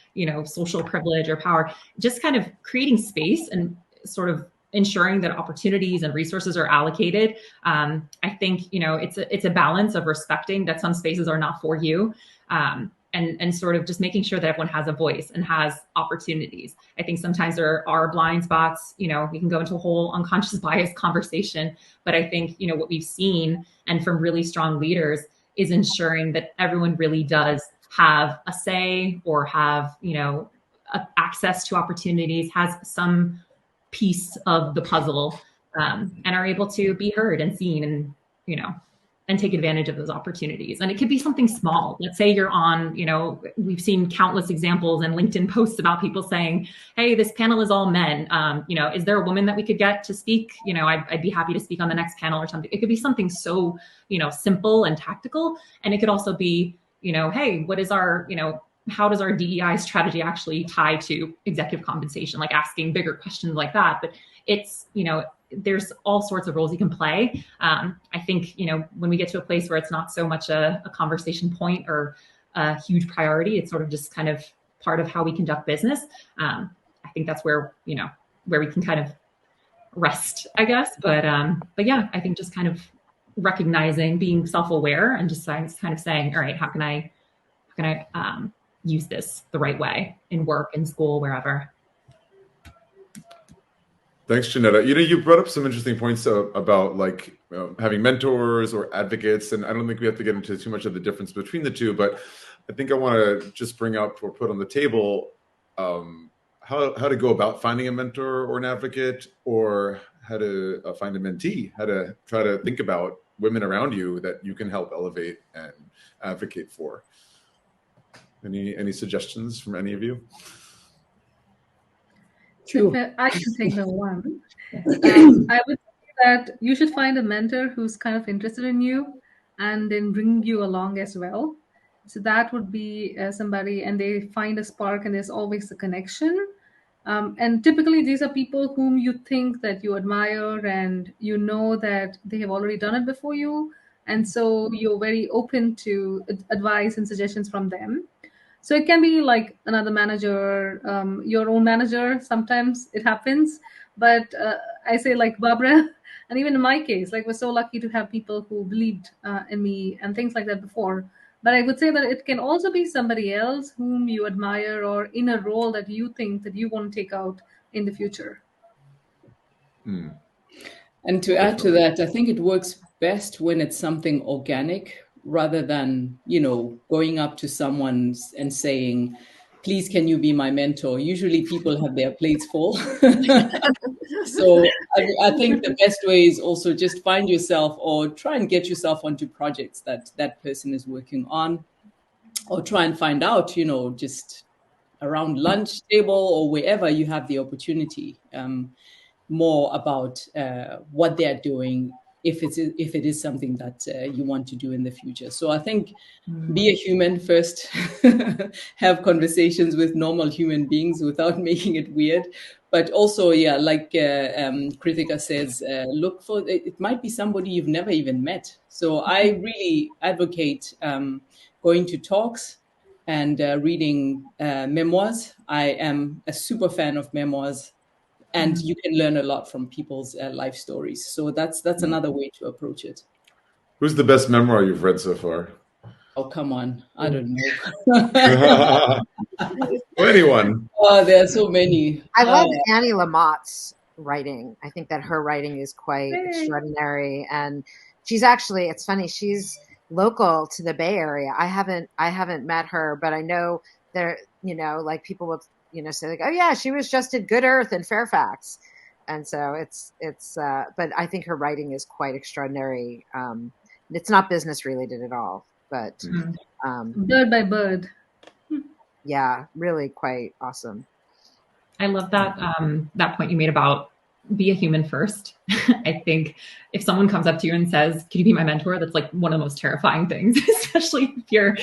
social privilege or power, just kind of creating space and sort of ensuring that opportunities and resources are allocated. I think, it's a balance of respecting that some spaces are not for you. And sort of just making sure that everyone has a voice and has opportunities. I think sometimes there are blind spots, we can go into a whole unconscious bias conversation, but I think, what we've seen and from really strong leaders is ensuring that everyone really does have a say or have, access to opportunities, has some piece of the puzzle, and are able to be heard and seen and, and take advantage of those opportunities. And it could be something small. Let's say you're on, we've seen countless examples and LinkedIn posts about people saying, hey, this panel is all men. Is there a woman that we could get to speak? I'd be happy to speak on the next panel or something. It could be something so, simple and tactical. And it could also be, hey, what is our, how does our DEI strategy actually tie to executive compensation? Like asking bigger questions like that. But it's, there's all sorts of roles you can play. I think, when we get to a place where it's not so much a conversation point or a huge priority, it's sort of just kind of part of how we conduct business. I think that's where, where we can kind of rest, I guess. But yeah, I think just kind of recognizing, being self-aware and just kind of saying, all right, how can I use this the right way in work, in school, wherever. Thanks, Jeneta. You brought up some interesting points about like having mentors or advocates, and I don't think we have to get into too much of the difference between the two, but I think I want to just bring up or put on the table how to go about finding a mentor or an advocate, or how to find a mentee, how to try to think about women around you that you can help elevate and advocate for. Any suggestions from any of you? Sure. I can take the one. I would say that you should find a mentor who's kind of interested in you and then bring you along as well. So that would be somebody, and they find a spark, and there's always a connection. And typically these are people whom you think that you admire, and you know that they have already done it before you. And so you're very open to advice and suggestions from them. So it can be like another manager, your own manager. Sometimes it happens, but I say like Barbara, and even in my case, like we're so lucky to have people who believed in me and things like that before. But I would say that it can also be somebody else whom you admire, or in a role that you think that you want to take out in the future. And to add to that, I think it works best when it's something organic, rather than, going up to someone and saying, please, can you be my mentor? Usually people have their plates full. So I think the best way is also just find yourself, or try and get yourself onto projects that person is working on, or try and find out, just around lunch table or wherever you have the opportunity, more about what they're doing, if it is something that you want to do in the future. So I think be a human first, have conversations with normal human beings without making it weird. But also, like Krithika says, look for, it might be somebody you've never even met. So I really advocate going to talks and reading memoirs. I am a super fan of memoirs. And you can learn a lot from people's life stories. So that's another way to approach it. Who's the best memoir you've read so far? Oh, come on. I don't know. Anyone. Oh, there are so many. I love Annie Lamott's writing. I think that her writing is quite extraordinary. And she's actually, it's funny, she's local to the Bay Area. I haven't met her, but I know there, like people will say like, oh yeah, she was just at Good Earth in Fairfax. And so it's but I think her writing is quite extraordinary. It's not business related at all, but bird by bird. Yeah, really quite awesome. I love that point you made about be a human first. I think if someone comes up to you and says, can you be my mentor? That's like one of the most terrifying things, especially if you're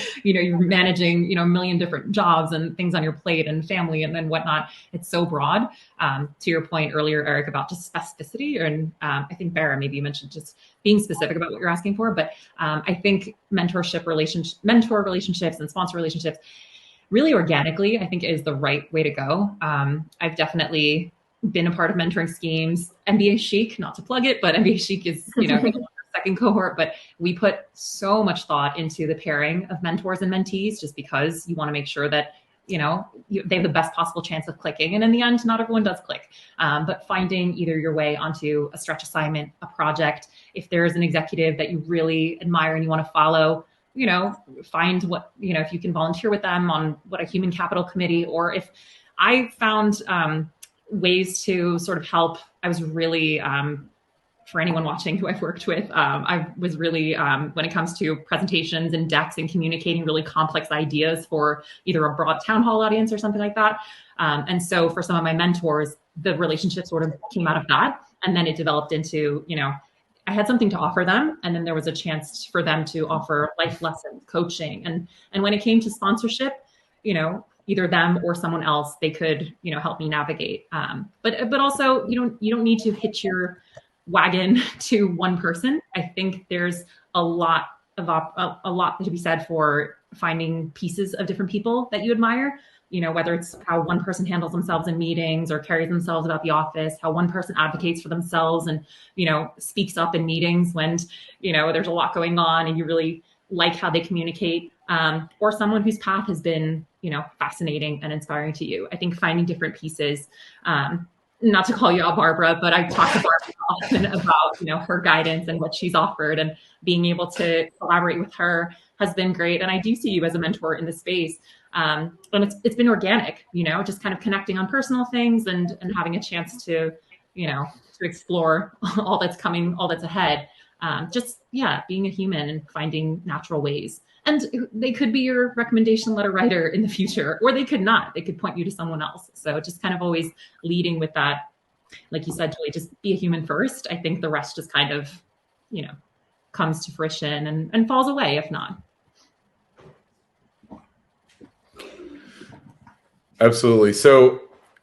managing, a million different jobs and things on your plate and family and then whatnot. It's so broad. To your point earlier, Eric, about just specificity. And I think Bara, maybe you mentioned just being specific about what you're asking for. But I think mentor relationships and sponsor relationships really organically, I think is the right way to go. I've definitely been a part of mentoring schemes. MBAchic, not to plug it, but MBAchic is, second cohort, but we put so much thought into the pairing of mentors and mentees, just because you want to make sure that, they have the best possible chance of clicking. And in the end, not everyone does click, but finding either your way onto a stretch assignment, a project. If there's an executive that you really admire and you want to follow, find what, if you can volunteer with them on what a human capital committee, or if I found, ways to sort of help. I was really, for anyone watching who I've worked with, I was really, when it comes to presentations and decks and communicating really complex ideas for either a broad town hall audience or something like that. And so for some of my mentors, the relationship sort of came out of that. And then it developed into, I had something to offer them. And then there was a chance for them to offer life lessons, coaching. And when it came to sponsorship, either them or someone else, they could, help me navigate. But also, you don't need to hitch your wagon to one person. I think there's a lot to be said for finding pieces of different people that you admire. Whether it's how one person handles themselves in meetings or carries themselves about the office, how one person advocates for themselves and, speaks up in meetings when, there's a lot going on and you really like how they communicate. or someone whose path has been, fascinating and inspiring to you. I think finding different pieces, not to call you out, Barbara, but I talk to Barbara often about, her guidance and what she's offered, and being able to collaborate with her has been great. And I do see you as a mentor in the space. And it's been organic, just kind of connecting on personal things and having a chance to, to explore all that's coming, all that's ahead. Being a human and finding natural ways. And they could be your recommendation letter writer in the future, or they could not. They could point you to someone else. So just kind of always leading with that, like you said, Julie, just be a human first. I think the rest just kind of, comes to fruition and falls away if not. Absolutely. So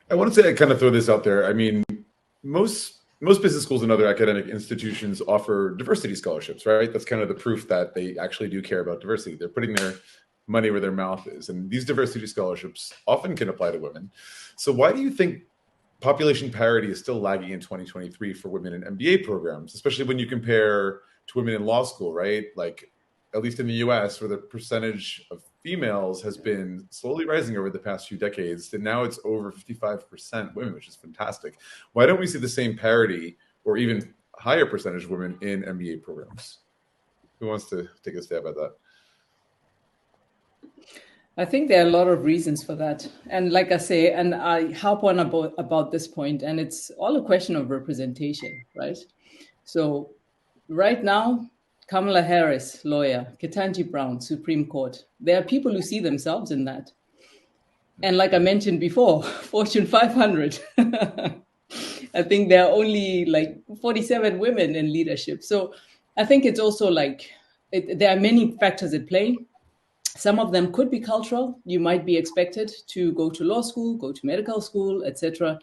I wanted to kind of throw this out there. I mean, most business schools and other academic institutions offer diversity scholarships, right? That's kind of the proof that they actually do care about diversity. They're putting their money where their mouth is. And these diversity scholarships often can apply to women. So why do you think population parity is still lagging in 2023 for women in MBA programs, especially when you compare to women in law school, right? Like, at least in the US, where the percentage of females has been slowly rising over the past few decades, and now it's over 55% women, which is fantastic. Why don't we see the same parity or even higher percentage of women in MBA programs? Who wants to take a stab at that? I think there are a lot of reasons for that. And like I say, and I harp on about this point, and it's all a question of representation, right? So right now, Kamala Harris, lawyer, Ketanji Brown, Supreme Court. There are people who see themselves in that. And like I mentioned before, Fortune 500. I think there are only like 47 women in leadership. So I think it's also like, there are many factors at play. Some of them could be cultural. You might be expected to go to law school, go to medical school, etc.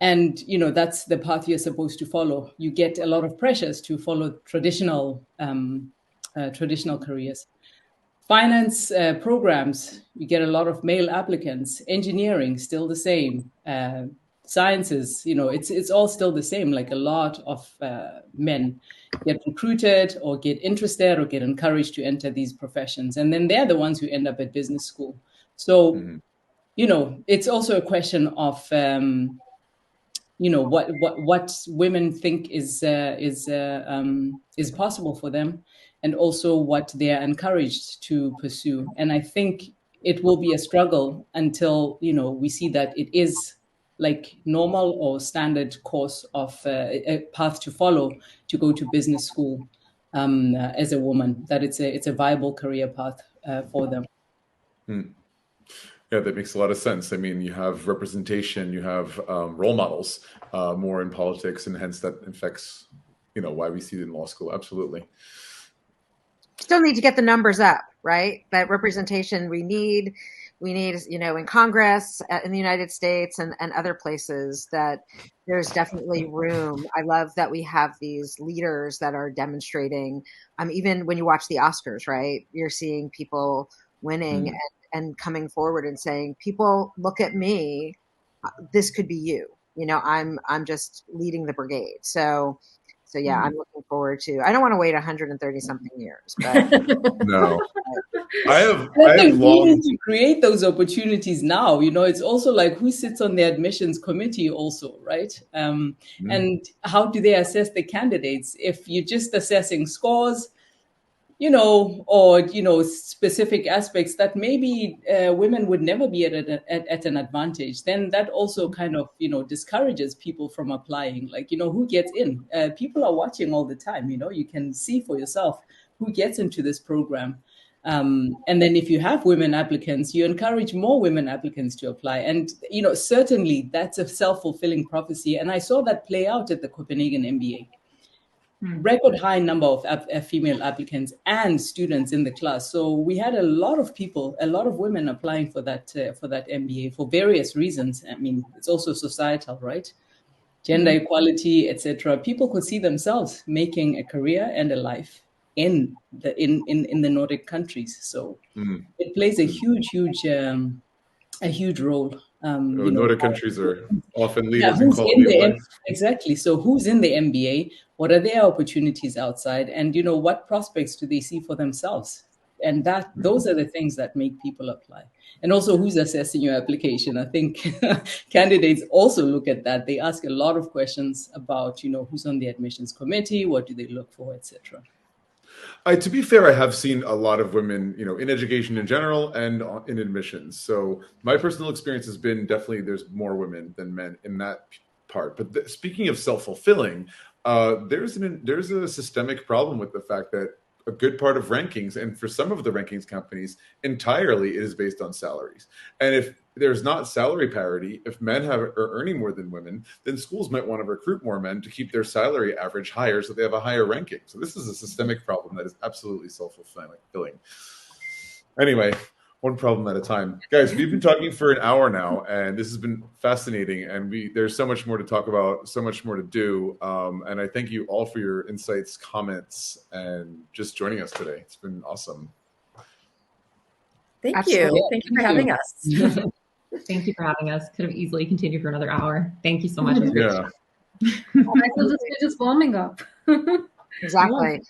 And, that's the path you're supposed to follow. You get a lot of pressures to follow traditional careers. Finance programs, you get a lot of male applicants. Engineering, still the same. Sciences, it's all still the same. Like a lot of men get recruited or get interested or get encouraged to enter these professions. And then they're the ones who end up at business school. So, it's also a question of... what women think is possible for them, and also what they are encouraged to pursue. And I think it will be a struggle until we see that it is like normal or standard course of a path to follow to go to business school as a woman. That it's a viable career path for them. Yeah, that makes a lot of sense. I mean, you have representation, you have role models more in politics, and hence that affects, why we see it in law school. Absolutely. Still need to get the numbers up, right? That representation we need, in Congress, in the United States and other places, that there's definitely room. I love that we have these leaders that are demonstrating, even when you watch the Oscars, right? You're seeing people winning and coming forward and saying, people look at me, this could be you. I'm just leading the brigade. So yeah, I'm looking forward to, I don't want to wait 130 something years, but no. I think we need to create those opportunities now. It's also like, who sits on the admissions committee also, right? And how do they assess the candidates? If you're just assessing scores, or specific aspects that maybe women would never be at an advantage, then that also kind of discourages people from applying. Like, who gets in? People are watching all the time. You can see for yourself who gets into this program. And then if you have women applicants, you encourage more women applicants to apply. And certainly that's a self-fulfilling prophecy. And I saw that play out at the Copenhagen MBA. Record high number of female applicants and students in the class. So we had a lot of women applying for that MBA for various reasons. I mean, it's also societal, right? Gender equality, etc. People could see themselves making a career and a life in the Nordic countries. So it plays a huge role. Nordic countries are often leaders in quality of life. Exactly. So who's in the MBA? What are their opportunities outside? And, what prospects do they see for themselves And those are the things that make people apply. And also, who's assessing your application? I think candidates also look at that. They ask a lot of questions about, who's on the admissions committee, what do they look for, etc. To be fair, I have seen a lot of women, in education in general and in admissions. So my personal experience has been definitely there's more women than men in that part. But speaking of self-fulfilling, there's a systemic problem with the fact that a good part of rankings, and for some of the rankings companies, entirely it is based on salaries. And if there's not salary parity, if men are earning more than women, then schools might want to recruit more men to keep their salary average higher so they have a higher ranking. So this is a systemic problem that is absolutely self-fulfilling. Anyway, one problem at a time. Guys, we've been talking for an hour now, and this has been fascinating. And there's so much more to talk about, so much more to do. And I thank you all for your insights, comments, and just joining us today. It's been awesome. Thank Absolutely. you. Thank you for having us. Thank you for having us. Could have easily continued for another hour. Thank you so much. Yeah. We're just warming up. Exactly.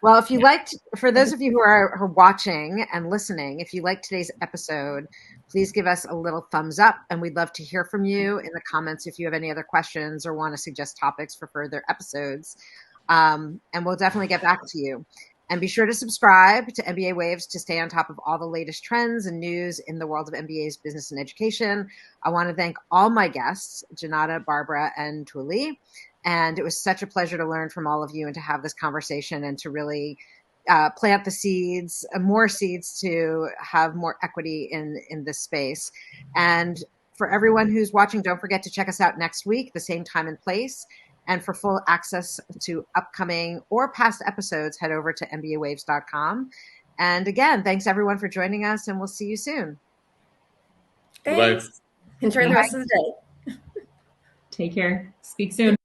Well, if you liked, for those of you who are watching and listening, if you liked today's episode, please give us a little thumbs up, and we'd love to hear from you in the comments if you have any other questions or want to suggest topics for further episodes. And we'll definitely get back to you. And be sure to subscribe to MBA Waves to stay on top of all the latest trends and news in the world of MBA's business and education. I want to thank all my guests, Jeneta, Barbara, and Thuli. And it was such a pleasure to learn from all of you and to have this conversation and to really plant the seeds, more seeds to have more equity in this space. And for everyone who's watching, don't forget to check us out next week, the same time and place. And for full access to upcoming or past episodes, head over to MBAwaves.com. And again, thanks everyone for joining us, and we'll see you soon. Thanks. Enjoy the rest of the day. Take care. Speak soon.